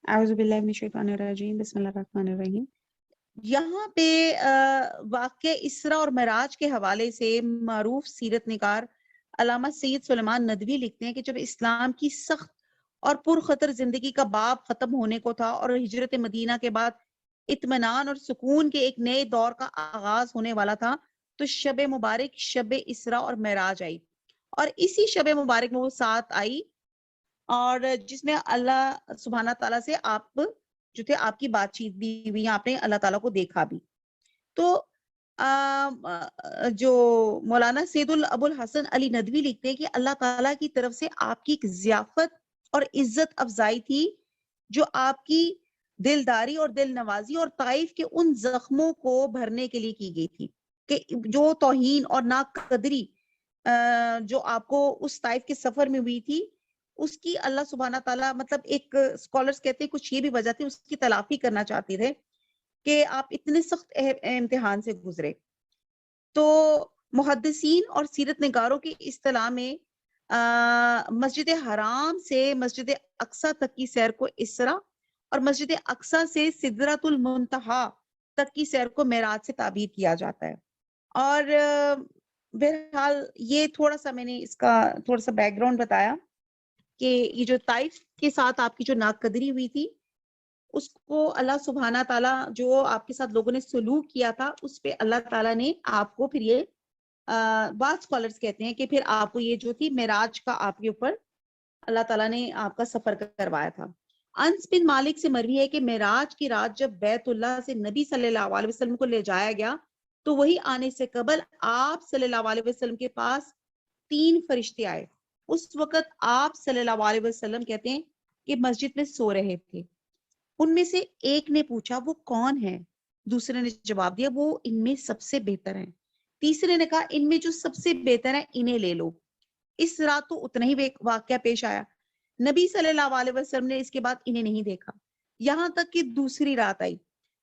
اعوذ باللہ من الشیطان الرجیم، بسم اللہ الرحمن الرحیم۔ یہاں پہ واقع اسرا اور معراج کے حوالے سے معروف سیرت نگار علامہ سید سلیمان ندوی لکھتے ہیں کہ جب اسلام کی سخت اور پرخطر زندگی کا باب ختم ہونے کو تھا اور ہجرت مدینہ کے بعد اطمینان اور سکون کے ایک نئے دور کا آغاز ہونے والا تھا، تو شب مبارک شب اسرا اور معراج آئی، اور اسی شب مبارک میں وہ ساتھ آئی، اور جس میں اللہ سبحانہ تعالیٰ سے آپ جو تھے آپ کی بات چیت بھی ہوئی، آپ نے اللہ تعالیٰ کو دیکھا بھی۔ تو جو مولانا سید ابو الحسن علی ندوی لکھتے ہیں کہ اللہ تعالیٰ کی طرف سے آپ کی ایک ضیافت اور عزت افزائی تھی، جو آپ کی دلداری اور دل نوازی اور طائف کے ان زخموں کو بھرنے کے لیے کی گئی تھی کہ جو توہین اور ناقدری جو آپ کو اس طائف کے سفر میں ہوئی تھی، اس کی اللہ سبحانہ تعالیٰ مطلب ایک اسکالرز کہتے ہیں کچھ یہ بھی وجہ تھی، اس کی تلافی کرنا چاہتے تھے کہ آپ اتنے سخت امتحان سے گزرے۔ تو محدثین اور سیرت نگاروں کی اصطلاح میں مسجد حرام سے مسجد اقصی تک کی سیر کو اسرا اور مسجد اقصی سے سدرۃ المنتہا تک کی سیر کو معراج سے تعبیر کیا جاتا ہے۔ اور بہرحال یہ تھوڑا سا میں نے اس کا تھوڑا سا بیک گراؤنڈ بتایا کہ یہ جو طائف کے ساتھ آپ کی جو ناقدری ہوئی تھی، اس کو اللہ سبحانہ تعالیٰ جو آپ کے ساتھ لوگوں نے سلوک کیا تھا، اس پہ اللہ تعالیٰ نے آپ کو پھر یہ بعض اسکالرز کہتے ہیں کہ پھر آپ کو یہ جو تھی معراج کا آپ کے اوپر اللہ تعالیٰ نے آپ کا سفر کروایا تھا۔ انس بن مالک سے مروی ہے کہ معراج کی رات جب بیت اللہ سے نبی صلی اللہ علیہ وسلم کو لے جایا گیا، تو وہی آنے سے قبل آپ صلی اللہ علیہ وسلم کے پاس 3 فرشتے آئے۔ اس وقت آپ صلی اللہ علیہ وسلم کہتے ہیں کہ مسجد میں سو رہے تھے۔ ان میں سے ایک نے پوچھا وہ کون ہے؟ دوسرے نے جواب دیا وہ ان میں سب سے بہتر ہیں۔ تیسرے نے کہا ان میں جو سب سے بہتر ہے انہیں لے لو۔ اس رات تو اتنا ہی واقعہ پیش آیا، نبی صلی اللہ علیہ وسلم نے اس کے بعد انہیں نہیں دیکھا، یہاں تک کہ دوسری رات آئی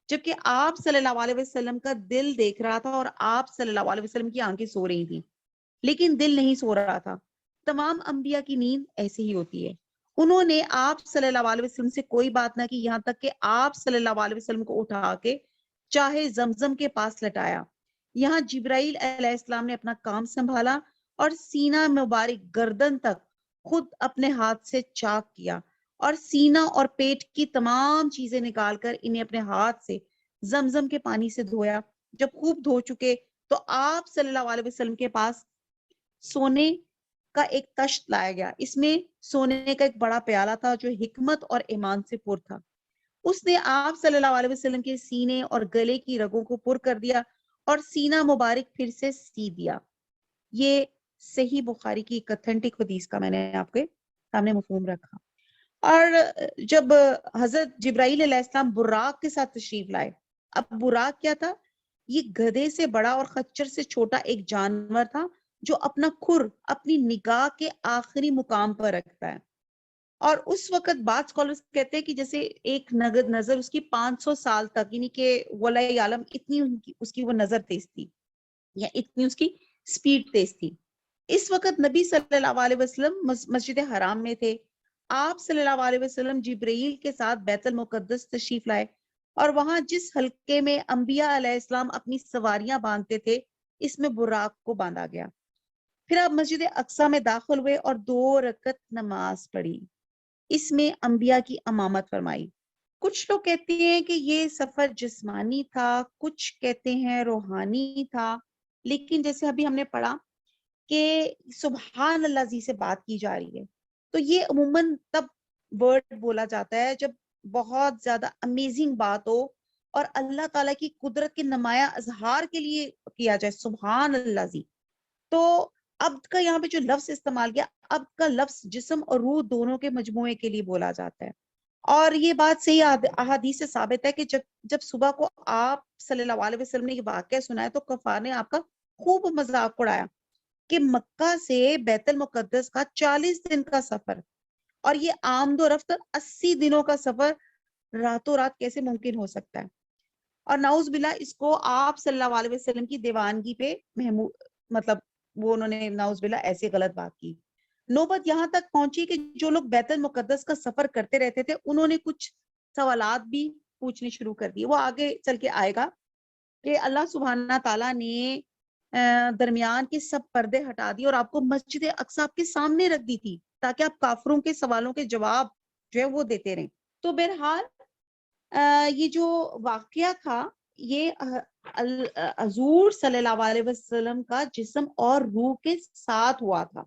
جبکہ آپ صلی اللہ علیہ وسلم کا دل دیکھ رہا تھا اور آپ صلی اللہ علیہ وسلم کی آنکھیں سو رہی تھیں، لیکن دل نہیں سو رہا تھا۔ تمام انبیاء کی نیند ایسے ہی ہوتی ہے۔ انہوں نے آپ صلی اللہ علیہ وسلم سے کوئی بات نہ کی، یہاں تک کہ آپ صلی اللہ علیہ وسلم کو اٹھا کے چاہے زمزم کے پاس لٹایا۔ یہاں جبرائیل علیہ السلام نے اپنا کام سنبھالا اور سینہ مبارک گردن تک خود اپنے ہاتھ سے چاک کیا اور سینہ اور پیٹ کی تمام چیزیں نکال کر انہیں اپنے ہاتھ سے زمزم کے پانی سے دھویا۔ جب خوب دھو چکے تو آپ صلی اللہ علیہ وسلم کے پاس سونے کا ایک تشت لایا گیا، اس میں سونے کا ایک بڑا پیالہ تھا جو حکمت اور ایمان سے پر تھا۔ اس نے آپ صلی اللہ علیہ وسلم کے سینے اور گلے کی رگوں کو پر کر دیا اور سینہ مبارک پھر سے سی دیا۔ یہ صحیح بخاری کی ایک اتھینٹک حدیث کا میں نے آپ کے سامنے مفہوم رکھا۔ اور جب حضرت جبرائیل علیہ السلام براق کے ساتھ تشریف لائے، اب براق کیا تھا؟ یہ گدھے سے بڑا اور خچر سے چھوٹا ایک جانور تھا جو اپنا کھر اپنی نگاہ کے آخری مقام پر رکھتا ہے، اور اس وقت بعض اسکالرز کہتے ہیں کہ جیسے ایک نظر اس کی 500 سال تک، یعنی کہ ولی عالم اتنی اس کی وہ نظر تیز تھی یا اتنی اس کی سپیڈ تیز تھی۔ اس وقت نبی صلی اللہ علیہ وسلم مسجد حرام میں تھے۔ آپ صلی اللہ علیہ وسلم جبرائیل کے ساتھ بیت المقدس تشریف لائے اور وہاں جس حلقے میں انبیاء علیہ السلام اپنی سواریاں باندھتے تھے، اس میں براق کو باندھا گیا۔ پھر آپ مسجد اقصی میں داخل ہوئے اور 2 رکعت نماز پڑھی، اس میں انبیاء کی امامت فرمائی۔ کچھ لوگ کہتے ہیں کہ یہ سفر جسمانی تھا، کچھ کہتے ہیں روحانی تھا، لیکن جیسے ابھی ہم نے پڑھا کہ سبحان اللہ جی سے بات کی جا رہی ہے، تو یہ عموماً تب ورڈ بولا جاتا ہے جب بہت زیادہ امیزنگ بات ہو اور اللہ تعالیٰ کی قدرت کے نمایاں اظہار کے لیے کیا جائے سبحان اللہ جی۔ تو عبد کا یہاں پہ جو لفظ استعمال کیا، عبد کا لفظ جسم اور روح دونوں کے مجموعے کے لیے بولا جاتا ہے، اور یہ بات صحیح احادیث سے ثابت ہے کہ جب صبح کو آپ صلی اللہ علیہ وسلم نے یہ واقعہ سنایا تو کفار نے آپ کا خوب مذاق اڑایا کہ مکہ سے بیت المقدس کا 40 دن کا سفر اور یہ آمد و رفت 80 دنوں کا سفر راتوں رات کیسے ممکن ہو سکتا ہے، اور نعوذ باللہ اس کو آپ صلی اللہ علیہ وسلم کی دیوانگی پہ مطلب وہ انہوں نے نعوذ باللہ ایسی غلط بات کی۔ نوبت یہاں تک پہنچی کہ جو لوگ بیت المقدس کا سفر کرتے رہتے تھے انہوں نے کچھ سوالات بھی پوچھنے شروع کر دیے. وہ آگے چل کے آئے گا کہ اللہ سبحانہ تعالیٰ نے درمیان کے سب پردے ہٹا دیے اور آپ کو مسجد اقصی آپ کے سامنے رکھ دی تھی تاکہ آپ کافروں کے سوالوں کے جواب جو ہے وہ دیتے رہیں. تو بہرحال یہ جو واقعہ تھا یہ حضور صلی اللہ علیہ وسلم کا جسم اور روح کے ساتھ ہوا تھا.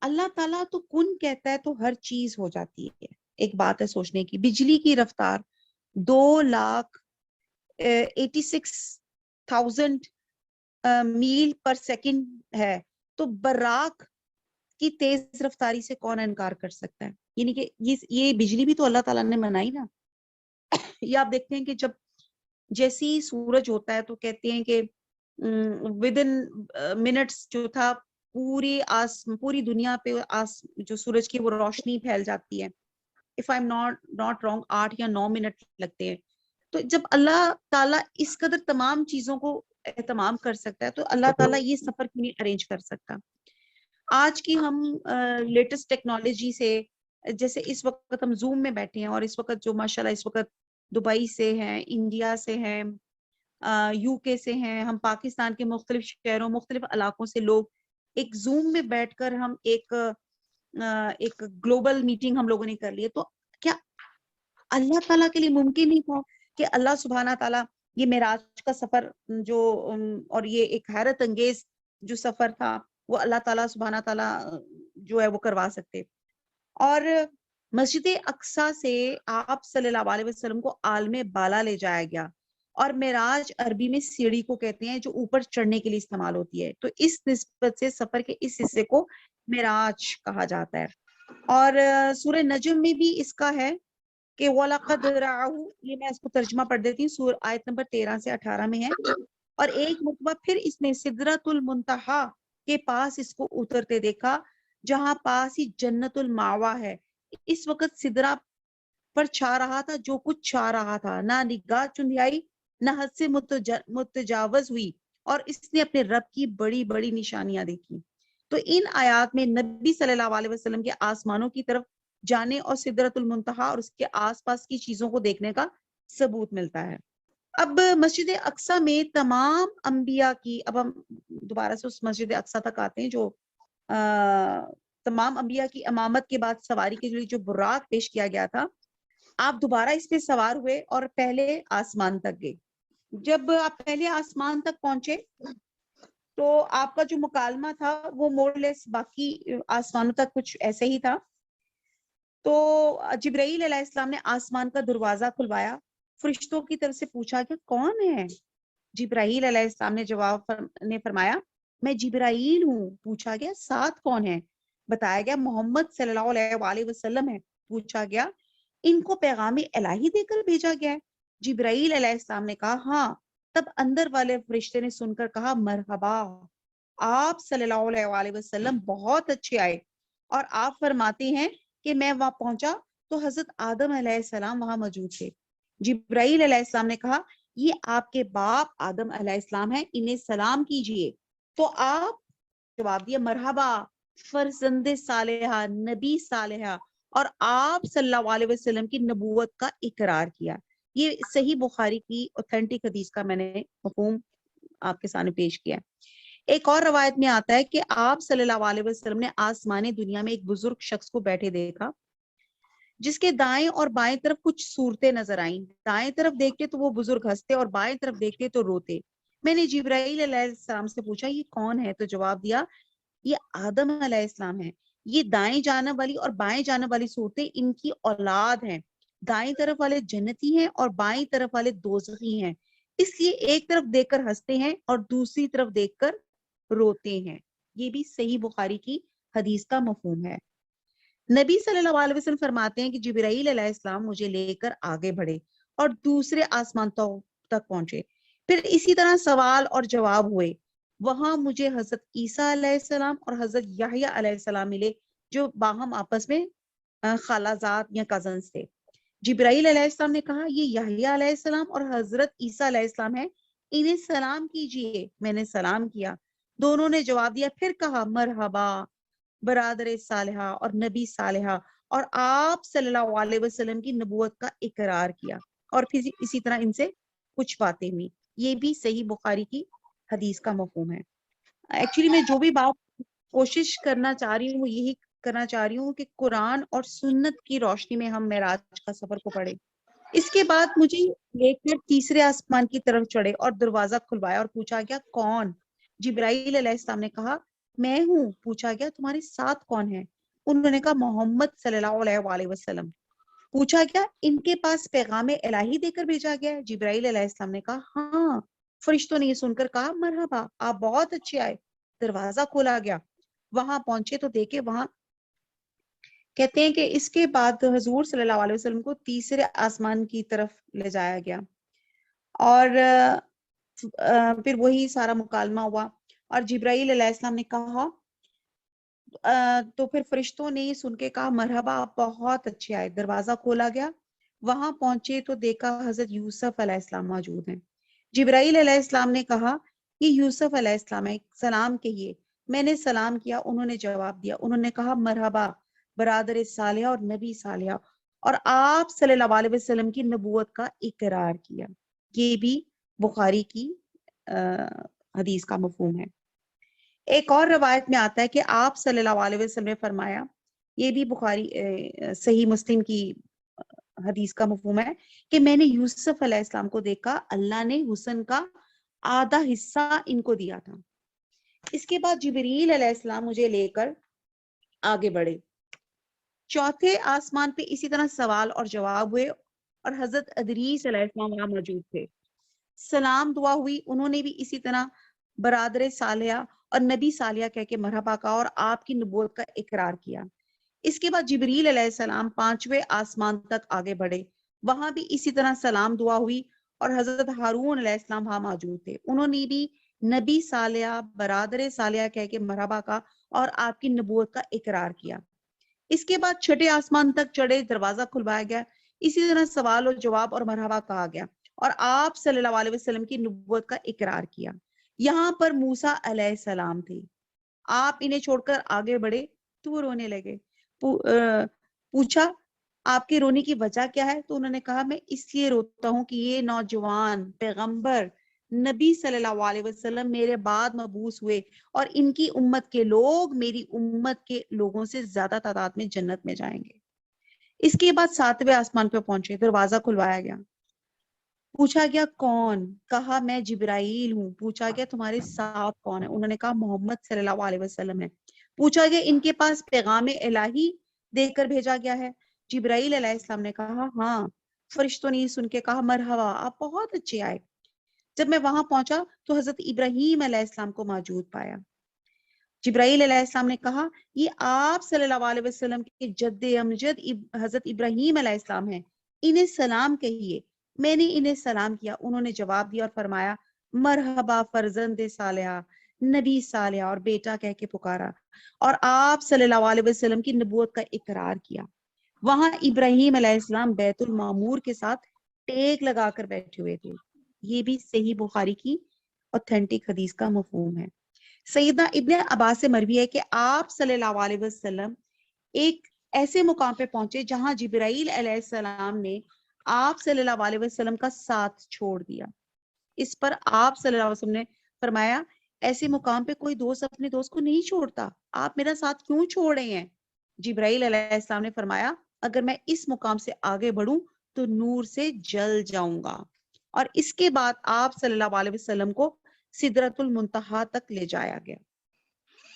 اللہ تعالیٰ تو کن کہتا ہے تو ہر چیز ہو جاتی ہے. ایک بات ہے سوچنے کی, بجلی کی رفتار 2,86,000 میل پر سیکنڈ ہے, تو براق کی تیز رفتاری سے کون انکار کر سکتا ہے؟ یعنی کہ یہ بجلی بھی تو اللہ تعالیٰ نے بنائی نا. یہ آپ دیکھتے ہیں کہ جب جیسی سورج ہوتا ہے تو کہتے ہیں کہ ود ان منٹس جو تھا پوری دنیا پہ جو سورج کی وہ روشنی پھیل جاتی ہے. If I am not wrong 8 یا 9 منٹ لگتے ہیں. تو جب اللہ تعالیٰ اس قدر تمام چیزوں کو اہتمام کر سکتا ہے تو اللہ تعالیٰ یہ سفر کیوں نہیں ارینج کر سکتا؟ آج کی ہم لیٹسٹ ٹیکنالوجی سے, جیسے اس وقت ہم زوم میں بیٹھے ہیں اور اس وقت جو ماشاءاللہ اس وقت دبئی سے ہیں, انڈیا سے ہیں, یو کے سے ہیں, ہم پاکستان کے مختلف شہروں مختلف علاقوں سے لوگ ایک زوم میں بیٹھ کر ہم ایک گلوبل میٹنگ ہم لوگوں نے کر لی ہے. تو کیا اللہ تعالیٰ کے لیے ممکن نہیں تھا کہ اللہ سبحانہ تعالیٰ یہ معراج کا سفر جو اور یہ ایک حیرت انگیز جو سفر تھا وہ اللہ تعالیٰ سبحانہ تعالیٰ جو ہے وہ کروا سکتے. اور مسجد اقصی سے آپ صلی اللہ علیہ وسلم کو عالم بالا لے جایا گیا, اور معراج عربی میں سیڑھی کو کہتے ہیں جو اوپر چڑھنے کے لیے استعمال ہوتی ہے. تو اس نسبت سے سفر کے اس حصے کو معراج کہا جاتا ہے. اور سورہ نجم میں بھی اس کا ہے کہ وَلَقَدْ رَآهُ, یہ میں اس کو ترجمہ پڑھ دیتی ہوں, سورہ آیت نمبر 13 سے 18 میں ہے. اور ایک مرتبہ پھر اس نے سدرۃ المنتہا کے پاس اس کو اترتے دیکھا جہاں پاس ہی جنت الماوا ہے. اس وقت سدرہ پر چھا رہا تھا جو کچھ چھا رہا تھا, نہ نگاہ چندیائی نہ حد سے متجاوز ہوئی, اور اس نے اپنے رب کی بڑی بڑی نشانیاں دیکھی. تو ان آیات میں نبی صلی اللہ علیہ وسلم کے آسمانوں کی طرف جانے اور سدرۃ المنتہا اور اس کے آس پاس کی چیزوں کو دیکھنے کا ثبوت ملتا ہے. اب مسجد اقصی میں تمام انبیاء کی, اب ہم دوبارہ سے اس مسجد اقصی تک آتے ہیں جو تمام انبیاء کی امامت کے بعد سواری کے لیے جو براق پیش کیا گیا تھا, آپ دوبارہ اس پہ سوار ہوئے اور پہلے آسمان تک گئے. جب آپ پہلے آسمان تک پہنچے تو آپ کا جو مکالمہ تھا وہ مور لیس باقی آسمانوں تک کچھ ایسے ہی تھا. تو جبرائیل علیہ السلام نے آسمان کا دروازہ کھلوایا, فرشتوں کی طرف سے پوچھا کہ کون ہے؟ جبرائیل علیہ السلام نے جواب نے فرمایا میں جبرائیل ہوں. پوچھا گیا ساتھ کون ہے؟ بتایا گیا محمد صلی اللہ علیہ وسلم ہے. پوچھا گیا ان کو پیغام الہی دے کر بھیجا گیا ہے؟ جبرائیل علیہ السلام نے کہا ہاں. تب اندر والے فرشتے نے سن کر کہا مرحبا, آپ صلی اللہ علیہ وسلم بہت اچھے آئے. اور آپ فرماتے ہیں کہ میں وہاں پہنچا تو حضرت آدم علیہ السلام وہاں موجود تھے. جبرائیل علیہ السلام نے کہا یہ آپ کے باپ آدم علیہ السلام ہیں, انہیں سلام کیجئے. تو آپ جواب دیا مرحبا فرزند صالحہ, نبی صالحہ, اور آپ صلی اللہ علیہ وسلم کی نبوت کا اقرار کیا. یہ صحیح بخاری کی اوتھینٹک حدیث کا میں نے مفہوم آپ کے سامنے پیش کیا. ایک اور روایت میں آتا ہے کہ آپ صلی اللہ علیہ وسلم نے آسمانی دنیا میں ایک بزرگ شخص کو بیٹھے دیکھا جس کے دائیں اور بائیں طرف کچھ صورتیں نظر آئیں. دائیں طرف دیکھتے تو وہ بزرگ ہنستے اور بائیں طرف دیکھتے تو روتے. میں نے جبرائیل علیہ السلام سے پوچھا یہ کون ہے؟ تو جواب دیا یہ آدم علیہ السلام ہے. یہ دائیں جانب والی اور بائیں جانب والی صورتیں ان کی اولاد ہیں. دائیں طرف والے جنتی ہیں اور بائیں طرف والے دوزخی ہیں, اس لیے ایک طرف دیکھ کر ہنستے ہیں اور دوسری طرف دیکھ کر روتے ہیں. یہ بھی صحیح بخاری کی حدیث کا مفہوم ہے. نبی صلی اللہ علیہ وسلم فرماتے ہیں کہ جبرائیل علیہ السلام مجھے لے کر آگے بڑھے اور دوسرے آسمان تک پہنچے. پھر اسی طرح سوال اور جواب ہوئے. وہاں مجھے حضرت عیسیٰ علیہ السلام اور حضرت یحییٰ علیہ السلام ملے جو باہم آپس میں خالازاد یا کزنز تھے. جبرائیل علیہ السلام نے کہا یہ یحییٰ علیہ السلام اور حضرت عیسیٰ علیہ السلام ہیں, انہیں سلام کیجئے. میں نے سلام کیا. دونوں نے جواب دیا. پھر کہا مرحبا برادر صالحہ اور نبی صالحہ اور آپ صلی اللہ علیہ وسلم کی نبوت کا اقرار کیا، اور پھر اسی طرح ان سے کچھ باتیں ہوئی۔ یہ بھی صحیح بخاری کی حدیث کا مفہوم ہے۔ ایکچولی میں جو بھی بات کوشش کرنا چاہ رہی ہوں وہ یہی کرنا چاہ رہی ہوں کہ قرآن اور سنت کی روشنی میں ہم معراج کا سفر کو پڑھیں۔ اس کے بعد مجھے لے کر تیسرے آسمان کی طرف چڑھے اور دروازہ کھلوایا اور پوچھا گیا کون؟ جبرائیل علیہ السلام نے کہا میں ہوں۔ پوچھا گیا تمہارے ساتھ کون ہے؟ انہوں نے کہا محمد صلی اللہ علیہ وآلہ وسلم۔ پوچھا گیا ان کے پاس پیغام الہی دے کر بھیجا گیا ہے؟ جبرائیل علیہ السلام نے کہا ہاں۔ فرشتوں نے یہ سن کر کہا مرحبا، آپ بہت اچھے آئے۔ دروازہ کھولا گیا، وہاں پہنچے تو دیکھے وہاں کہتے ہیں کہ اس کے بعد حضور صلی اللہ علیہ وسلم کو تیسرے آسمان کی طرف لے جایا گیا، اور پھر وہی سارا مکالمہ ہوا، اور جبرائیل علیہ السلام نے کہا تو پھر فرشتوں نے یہ سن کے کہا مرحبا، آپ بہت اچھے آئے۔ دروازہ کھولا گیا، وہاں پہنچے تو دیکھا حضرت یوسف علیہ السلام موجود ہیں۔ جبرائیل علیہ السلام نے کہا یہ یوسف علیہ السلام ہے، سلام کہیے۔ میں نے سلام کیا، انہوں نے جواب دیا۔ انہوں نے کہا مرحبا برادر صالحہ اور نبی صالحہ، اور آپ صلی اللہ علیہ وسلم کی نبوت کا اقرار کیا۔ یہ بھی بخاری کی حدیث کا مفہوم ہے۔ ایک اور روایت میں آتا ہے کہ آپ صلی اللہ علیہ وسلم نے فرمایا، یہ بھی بخاری صحیح مسلم کی حدیث کا مفہوم ہے، کہ میں نے یوسف علیہ السلام کو دیکھا، اللہ نے حسن کا آدھا حصہ ان کو دیا تھا۔ اس کے بعد جبریل علیہ السلام مجھے لے کر آگے بڑھے۔ چوتھے آسمان پہ اسی طرح سوال اور جواب ہوئے، اور حضرت ادریس علیہ السلام وہاں موجود تھے۔ سلام دعا ہوئی، انہوں نے بھی اسی طرح برادر صالحہ اور نبی صالحہ کہہ کے مرحبا کہا اور آپ کی نبوت کا اقرار کیا۔ اس کے بعد جبریل علیہ السلام پانچویں آسمان تک آگے بڑھے، وہاں بھی اسی طرح سلام دعا ہوئی، اور حضرت ہارون علیہ السلام وہاں موجود تھے۔ انہوں نے بھی نبی صالحہ برادر صالحہ کہہ کے مرحبا کہا اور آپ کی نبوت کا اقرار کیا۔ اس کے بعد چھٹے آسمان تک چڑھے، دروازہ کھلوایا گیا، اسی طرح سوال و جواب اور مرحبا کہا گیا، اور آپ صلی اللہ علیہ وسلم کی نبوت کا اقرار کیا۔ یہاں پر موسیٰ علیہ السلام تھے، آپ انہیں چھوڑ کر آگے بڑھے تو وہ رونے لگے۔ پوچھا آپ کے رونے کی وجہ کیا ہے؟ تو انہوں نے کہا میں اس لیے روتا ہوں کہ یہ نوجوان پیغمبر نبی صلی اللہ علیہ وسلم میرے بعد مبعوث ہوئے، اور ان کی امت کے لوگ میری امت کے لوگوں سے زیادہ تعداد میں جنت میں جائیں گے۔ اس کے بعد ساتویں آسمان پہ پہنچے، دروازہ کھلوایا گیا، پوچھا گیا کون؟ کہا میں جبرائیل ہوں۔ پوچھا گیا تمہارے ساتھ کون ہے؟ انہوں نے کہا محمد صلی اللہ علیہ وسلم ہے۔ پوچھا گیا ان کے پاس پیغام الہی دے کر بھیجا گیا ہے؟ جبرائیل علیہ السلام نے کہا ہاں۔ فرشتوں نے سن کے کہا مرحبا، آپ بہت اچھے آئے۔ جب میں وہاں پہنچا تو حضرت ابراہیم علیہ السلام کو موجود پایا۔ جبرائیل علیہ السلام نے کہا یہ آپ صلی اللہ علیہ وسلم کے جد امجد حضرت ابراہیم علیہ السلام ہیں، انہیں سلام کہیے۔ میں نے انہیں سلام کیا، انہوں نے جواب دیا اور فرمایا مرحبا فرزند صالحہ، نبی صالحہ، اور بیٹا کہہ کے پکارا، اور آپ صلی اللہ علیہ وسلم کی نبوت کا اقرار کیا۔ وہاں ابراہیم علیہ السلام بیت المعمور کے ساتھ ٹیک لگا کر بیٹھے ہوئے تھے۔ یہ بھی صحیح بخاری کی اوتھینٹک حدیث کا مفہوم ہے۔ سیدنا ابن عباس سے مروی ہے کہ آپ صلی اللہ علیہ وسلم ایک ایسے مقام پہ پہنچے جہاں جبرائیل علیہ السلام نے آپ صلی اللہ علیہ وسلم کا ساتھ چھوڑ دیا۔ اس پر آپ صلی اللہ علیہ وسلم نے فرمایا ایسے مقام پہ کوئی دوست اپنے دوست کو نہیں چھوڑتا، آپ میرا ساتھ کیوں چھوڑ رہے ہیں؟ جبرائیل علیہ السلام نے فرمایا اگر میں اس مقام سے آگے بڑھوں تو نور سے جل جاؤں گا، اور اس کے بعد آپ صلی اللہ علیہ وسلم کو سدرۃ المنتہا تک لے جایا گیا۔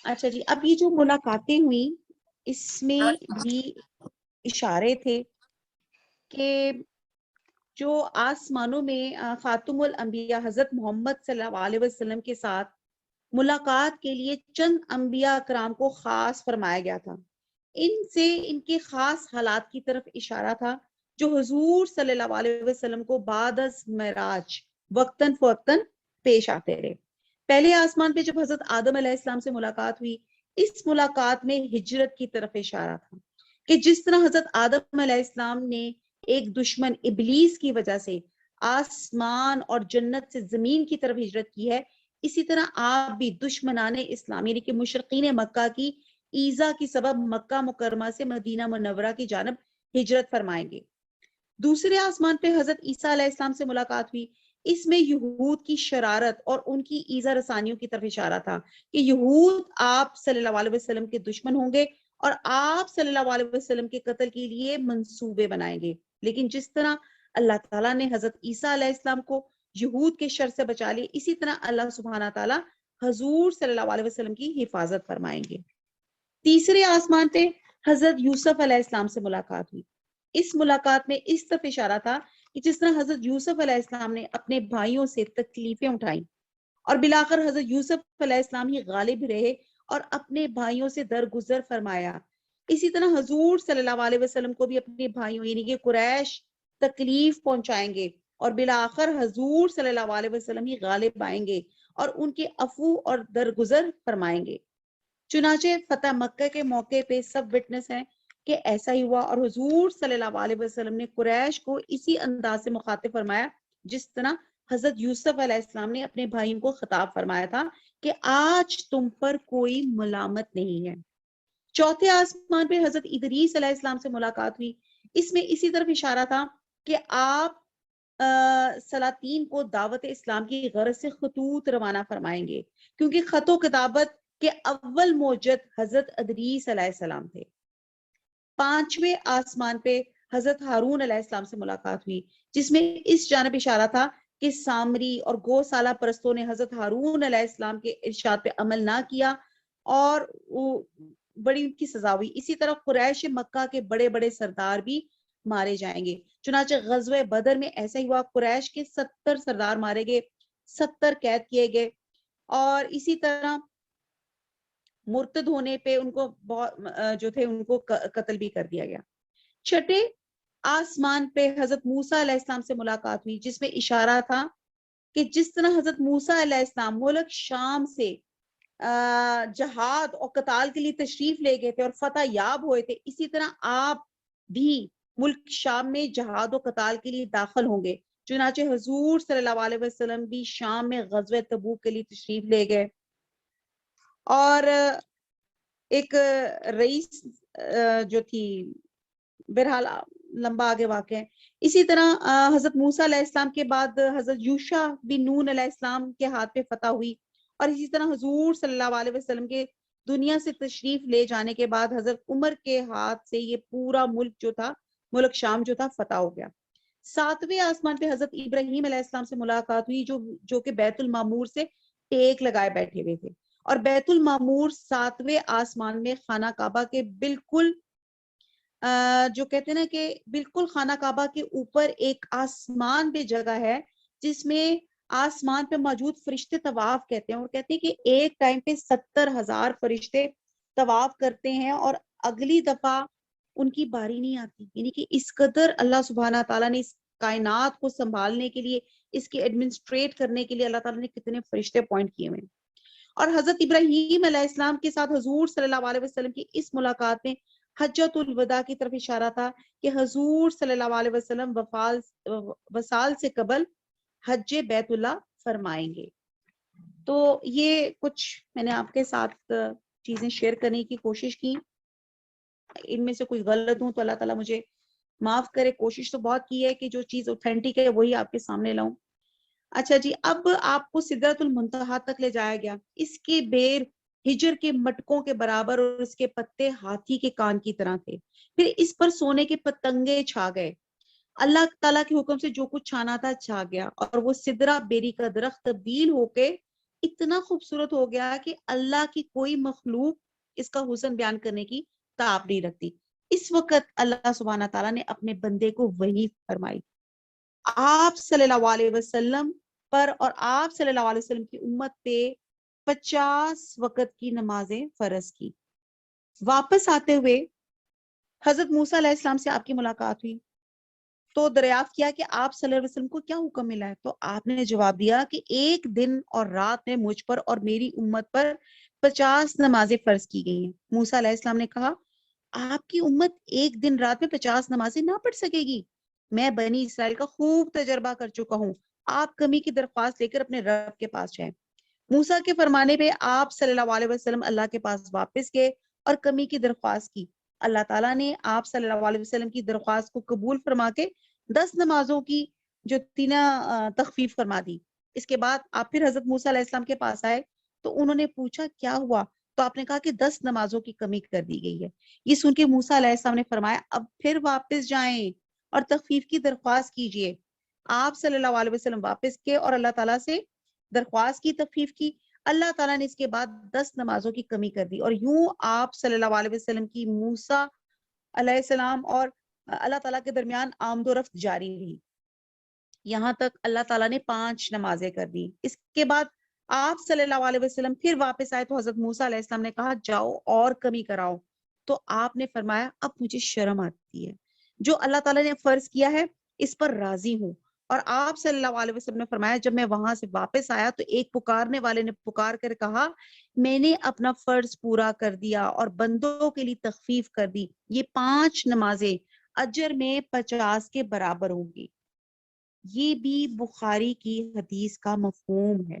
اچھا جی، اب یہ جو ملاقاتیں ہوئی اس میں بھی اشارے تھے کہ جو آسمانوں میں خاتم الانبیاء حضرت محمد صلی اللہ علیہ وسلم کے ساتھ ملاقات کے لیے چند انبیاء اکرام کو خاص فرمایا گیا تھا، ان سے ان کے خاص حالات کی طرف اشارہ تھا جو حضور صلی اللہ علیہ وسلم کو بعد از معراج وقتاً فوقتاً پیش آتے رہے۔ پہلے آسمان پہ جب حضرت آدم علیہ السلام سے ملاقات ہوئی، اس ملاقات میں ہجرت کی طرف اشارہ تھا کہ جس طرح حضرت آدم علیہ السلام نے ایک دشمن ابلیس کی وجہ سے آسمان اور جنت سے زمین کی طرف ہجرت کی ہے، اسی طرح آپ بھی دشمنان اسلام یعنی کہ مشرقین مکہ کی ایذا کی سبب مکہ مکرمہ سے مدینہ منورہ کی جانب ہجرت فرمائیں گے۔ دوسرے آسمان پہ حضرت عیسیٰ علیہ السلام سے ملاقات ہوئی۔ اس میں یہود کی شرارت اور ان کی ایذا رسانیوں کی طرف اشارہ تھا کہ یہود آپ صلی اللہ علیہ وسلم کے دشمن ہوں گے اور آپ صلی اللہ علیہ وسلم کے قتل کے لیے منصوبے بنائیں گے، لیکن جس طرح اللہ تعالیٰ نے حضرت عیسیٰ علیہ السلام کو یہود کے شر سے بچا لیا، اسی طرح اللہ سبحانہ تعالیٰ حضور صلی اللہ علیہ وسلم کی حفاظت فرمائیں گے۔ تیسرے آسمان پہ حضرت یوسف علیہ السلام سے ملاقات ہوئی۔ اس ملاقات میں اس طرف اشارہ تھا کہ جس طرح حضرت یوسف علیہ السلام نے اپنے بھائیوں سے تکلیفیں اٹھائیں اور بلاخر حضرت یوسف علیہ السلام ہی غالب رہے اور اپنے بھائیوں سے درگزر فرمایا، اسی طرح حضور صلی اللہ علیہ وسلم کو بھی اپنے بھائیوں یعنی کہ قریش تکلیف پہنچائیں گے اور بلاخر حضور صلی اللہ علیہ وسلم ہی غالب آئیں گے اور ان کے عفو اور درگزر فرمائیں گے۔ چنانچہ فتح مکہ کے موقع پہ سب وٹنس ہیں کہ ایسا ہی ہوا اور حضور صلی اللہ علیہ وسلم نے قریش کو اسی انداز سے مخاطب فرمایا جس طرح حضرت یوسف علیہ السلام نے اپنے بھائیوں کو خطاب فرمایا تھا کہ آج تم پر کوئی ملامت نہیں ہے۔ چوتھے آسمان پہ حضرت ادریس علیہ السلام سے ملاقات ہوئی۔ اس میں اسی طرف اشارہ تھا کہ آپ سلاطین کو دعوت اسلام کی غرض سے خطوط روانہ فرمائیں گے، کیونکہ خط و کتابت کے اول موجد حضرت ادریس علیہ السلام تھے۔ پانچویں آسمان پہ حضرت ہارون علیہ السلام سے ملاقات ہوئی، جس میں اس جانب اشارہ تھا کہ سامری اور گوسالہ پرستوں نے حضرت ہارون علیہ السلام کے ارشاد پہ عمل نہ کیا اور بڑی ان کی سزا ہوئی۔ اسی طرح قریش مکہ کے بڑے بڑے سردار بھی مارے جائیں گے۔ چنانچہ غزوہ بدر میں ایسا ہی ہوا، قریش کے 70 سردار مارے گئے، 70 قید کیے گئے اور اسی طرح مرتد ہونے پہ ان کو جو تھے ان کو قتل بھی کر دیا گیا۔ چھٹے آسمان پہ حضرت موسیٰ علیہ السلام سے ملاقات ہوئی، جس میں اشارہ تھا کہ جس طرح حضرت موسیٰ علیہ السلام ملک شام سے جہاد اور قتال کے لیے تشریف لے گئے تھے اور فتح یاب ہوئے تھے، اسی طرح آپ بھی ملک شام میں جہاد و قتال کے لیے داخل ہوں گے۔ چنانچہ حضور صلی اللہ علیہ وسلم بھی شام میں غزوہ تبوک کے لیے تشریف لے گئے اور ایک رئیس جو تھی، بہرحال لمبا آگے واقع ہے۔ اسی طرح حضرت موسیٰ علیہ السلام کے بعد حضرت یوشع بن نون علیہ السلام کے ہاتھ پہ فتح ہوئی اور اسی طرح حضور صلی اللہ علیہ وسلم کے دنیا سے تشریف لے جانے کے بعد حضرت عمر کے ہاتھ سے یہ پورا ملک جو تھا، ملک شام جو تھا، فتح ہو گیا۔ ساتویں آسمان پہ حضرت ابراہیم علیہ السلام سے ملاقات ہوئی جو کہ بیت المعمور سے ٹیک لگائے بیٹھے ہوئے تھے، اور بیت المعمور ساتویں آسمان میں خانہ کعبہ کے بالکل جو کہتے ہیں نا کہ بالکل خانہ کعبہ کے اوپر ایک آسمان پہ جگہ ہے جس میں آسمان پہ موجود فرشتے طواف کہتے ہیں، اور کہتے ہیں کہ ایک ٹائم پہ 70,000 فرشتے طواف کرتے ہیں اور اگلی دفعہ ان کی باری نہیں آتی، یعنی کہ اس قدر اللہ سبحانہ تعالیٰ نے اس کائنات کو سنبھالنے کے لیے، اس کے ایڈمنسٹریٹ کرنے کے لیے اللہ تعالیٰ نے کتنے فرشتے اپوائنٹ کیے ہوئے ہیں۔ اور حضرت ابراہیم علیہ السلام کے ساتھ حضور صلی اللہ علیہ وسلم کی اس ملاقات میں حجۃ الوداع کی طرف اشارہ تھا کہ حضور صلی اللہ علیہ وسلم وصال سے قبل حج بیت اللہ فرمائیں گے۔ تو یہ کچھ میں نے آپ کے ساتھ چیزیں شیئر کرنے کی کوشش کی، ان میں سے کوئی غلط ہوں تو اللہ تعالیٰ مجھے معاف کرے۔ کوشش تو بہت کی ہے کہ جو چیز اوتھینٹک ہے وہی آپ کے سامنے لاؤں۔ اچھا جی، اب آپ کو سدرۃ المنتہا تک لے جایا گیا۔ اس کے بیر ہجر کے مٹکوں کے برابر اور اس کے پتے ہاتھی کے کان کی طرح تھے، پھر اس پر سونے کے پتنگے چھا گئے۔ اللہ تعالیٰ کے حکم سے جو کچھ چھانا تھا چھا گیا، اور وہ سدرہ بیری کا درخت تبدیل ہو کے اتنا خوبصورت ہو گیا کہ اللہ کی کوئی مخلوق اس کا حسن بیان کرنے کی طاقت نہیں رکھتی۔ اس وقت اللہ سبحانہ تعالیٰ نے اپنے بندے کو وحی فرمائی، آپ صلی اللہ علیہ وسلم پر اور آپ صلی اللہ علیہ وسلم کی امت پہ 50 وقت کی نمازیں فرض کی۔ واپس آتے ہوئے حضرت موسیٰ علیہ السلام سے آپ کی ملاقات ہوئی تو دریافت کیا کہ آپ صلی اللہ علیہ وسلم کو کیا حکم ملا ہے، تو آپ نے جواب دیا کہ ایک دن اور رات میں مجھ پر اور میری امت پر 50 نمازیں فرض کی گئی ہیں۔ موسیٰ علیہ السلام نے کہا، آپ کی امت ایک دن رات میں 50 نمازیں نہ پڑھ سکے گی؟ میں بنی اسرائیل کا خوب تجربہ کر چکا ہوں، آپ کمی کی درخواست لے کر اپنے رب کے پاس جائیں۔ موسیٰ کے فرمانے پہ آپ صلی اللہ علیہ وسلم اللہ کے پاس واپس گئے اور کمی کی درخواست کی. اللہ تعالیٰ نے آپ صلی اللہ علیہ وسلم کی درخواست کو قبول فرما کے 10 نمازوں کی جو تھی نا تخفیف فرما دی. اس کے بعد آپ پھر حضرت موسیٰ علیہ السلام کے پاس آئے تو انہوں نے پوچھا کیا ہوا؟ تو آپ نے کہا کہ 10 نمازوں کی کمی کر دی گئی ہے. یہ سن کے موسیٰ علیہ السلام نے فرمایا اب پھر واپس جائیں اور تخفیف کی درخواست کیجئے. آپ صلی اللہ علیہ وسلم واپس گئے اور اللہ تعالیٰ سے درخواست کی تخفیف کی. اللہ تعالیٰ نے اس کے بعد 10 نمازوں کی کمی کر دی اور یوں آپ صلی اللہ علیہ وسلم کی موسیٰ علیہ السلام اور اللہ تعالیٰ کے درمیان آمد و رفت جاری رہی. یہاں تک اللہ تعالیٰ نے 5 نمازیں کر دی. اس کے بعد آپ صلی اللہ علیہ وسلم پھر واپس آئے تو حضرت موسیٰ علیہ السلام نے کہا جاؤ اور کمی کراؤ. تو آپ نے فرمایا اب مجھے شرم آتی ہے، جو اللہ تعالیٰ نے فرض کیا ہے اس پر راضی ہوں. اور آپ صلی اللہ علیہ وسلم نے فرمایا جب میں وہاں سے واپس آیا تو ایک پکارنے والے نے پکار کر کہا میں نے اپنا فرض پورا کر دیا اور بندوں کے لیے تخفیف کر دی. یہ 5 نمازیں اجر میں 50 کے برابر ہوں گی. یہ بھی بخاری کی حدیث کا مفہوم ہے.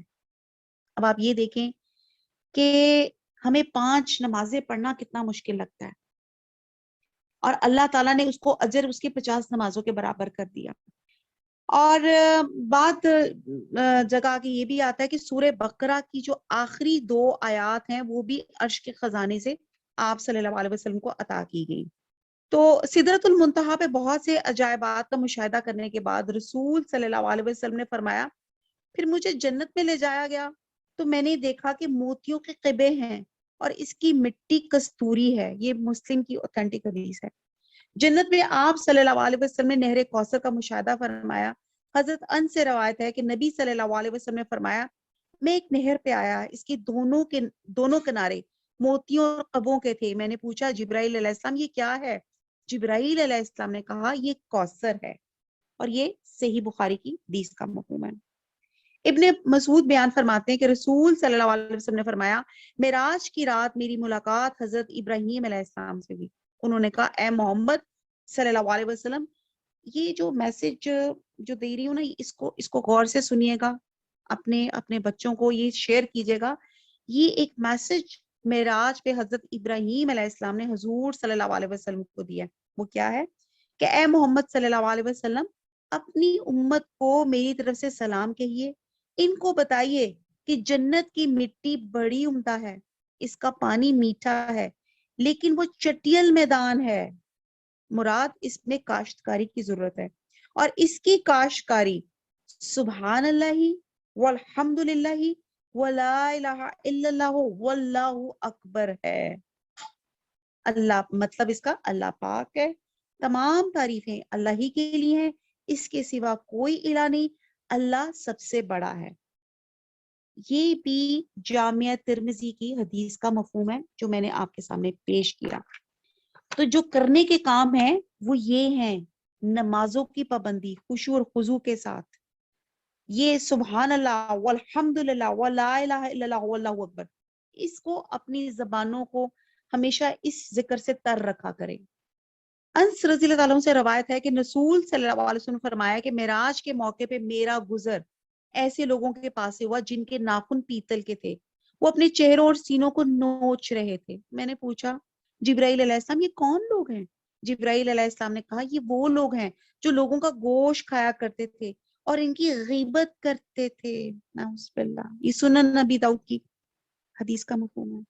اب آپ یہ دیکھیں کہ ہمیں 5 نمازیں پڑھنا کتنا مشکل لگتا ہے اور اللہ تعالیٰ نے اس کو اجر اس کے 50 نمازوں کے برابر کر دیا. اور بات جگہ کی یہ بھی آتا ہے کہ سورہ بقرہ کی جو آخری 2 آیات ہیں وہ بھی عرش کے خزانے سے آپ صلی اللہ علیہ وسلم کو عطا کی گئی. تو سدرۃ المنتہا پہ بہت سے عجائبات کا مشاہدہ کرنے کے بعد رسول صلی اللہ علیہ وسلم نے فرمایا پھر مجھے جنت میں لے جایا گیا تو میں نے دیکھا کہ موتیوں کے قبے ہیں اور اس کی مٹی کستوری ہے. یہ مسلم کی اوتھینٹک حدیث ہے. جنت میں آپ صلی اللہ علیہ وسلم نے نہر کوثر کا مشاہدہ فرمایا. حضرت انس سے روایت ہے کہ نبی صلی اللہ علیہ وسلم نے فرمایا میں ایک نہر پہ آیا، اس کی دونوں کنارے موتیوں اور قبوں کے تھے. میں نے پوچھا جبرائیل علیہ السلام یہ کیا ہے؟ جبرائیل علیہ السلام نے کہا یہ کوثر ہے. اور یہ صحیح بخاری کی حدیث کا مفہوم ہے. ابن مسعود بیان فرماتے ہیں کہ رسول صلی اللہ علیہ وسلم نے فرمایا معراج کی رات میری ملاقات حضرت ابراہیم علیہ السلام سے ہوئی. انہوں نے کہا اے محمد صلی اللہ علیہ وسلم یہ جو میسج جو دے رہی ہوں نا اس کو غور سے سنیے گا، اپنے بچوں کو یہ شیئر کیجیے گا. یہ ایک میسج معراج پہ حضرت ابراہیم علیہ السلام نے حضور صلی اللہ علیہ وسلم کو دیا. وہ کیا ہے کہ اے محمد صلی اللہ علیہ وسلم اپنی امت کو میری طرف سے سلام کہیے. ان کو بتائیے کہ جنت کی مٹی بڑی عمدہ ہے، اس کا پانی میٹھا ہے لیکن وہ چٹیل میدان ہے. مراد اس میں کاشتکاری کی ضرورت ہے اور اس کی کاشتکاری سبحان اللہ والحمد للہ ولا الہ الا اللہ واللہ اکبر ہے. اللہ مطلب اس کا اللہ پاک ہے، تمام تعریفیں اللہ ہی کے لیے ہیں، اس کے سوا کوئی الہ نہیں، اللہ سب سے بڑا ہے. یہ بھی جامعہ ترمذی کی حدیث کا مفہوم ہے جو میں نے آپ کے سامنے پیش کیا. تو جو کرنے کے کام ہیں وہ یہ ہیں نمازوں کی پابندی خشوع اور خضوع کے ساتھ، یہ سبحان اللہ والحمد للہ ولا الہ الا اللہ واللہ اکبر، اس کو اپنی زبانوں کو ہمیشہ اس ذکر سے تر رکھا کریں. انس رضی اللہ تعالیٰ عنہ سے روایت ہے کہ رسول صلی اللہ علیہ وسلم نے فرمایا کہ معراج کے موقع پہ میرا گزر ایسے لوگوں کے پاس سے ہوا جن کے ناخن پیتل کے تھے، وہ اپنے چہروں اور سینوں کو نوچ رہے تھے. میں نے پوچھا جبرائیل علیہ السلام یہ کون لوگ ہیں؟ جبرائیل علیہ السلام نے کہا یہ وہ لوگ ہیں جو لوگوں کا گوشت کھایا کرتے تھے اور ان کی غیبت کرتے تھے. نعوذ باللہ. یہ سنن نبی داؤد کی حدیث کا مفہوم ہے.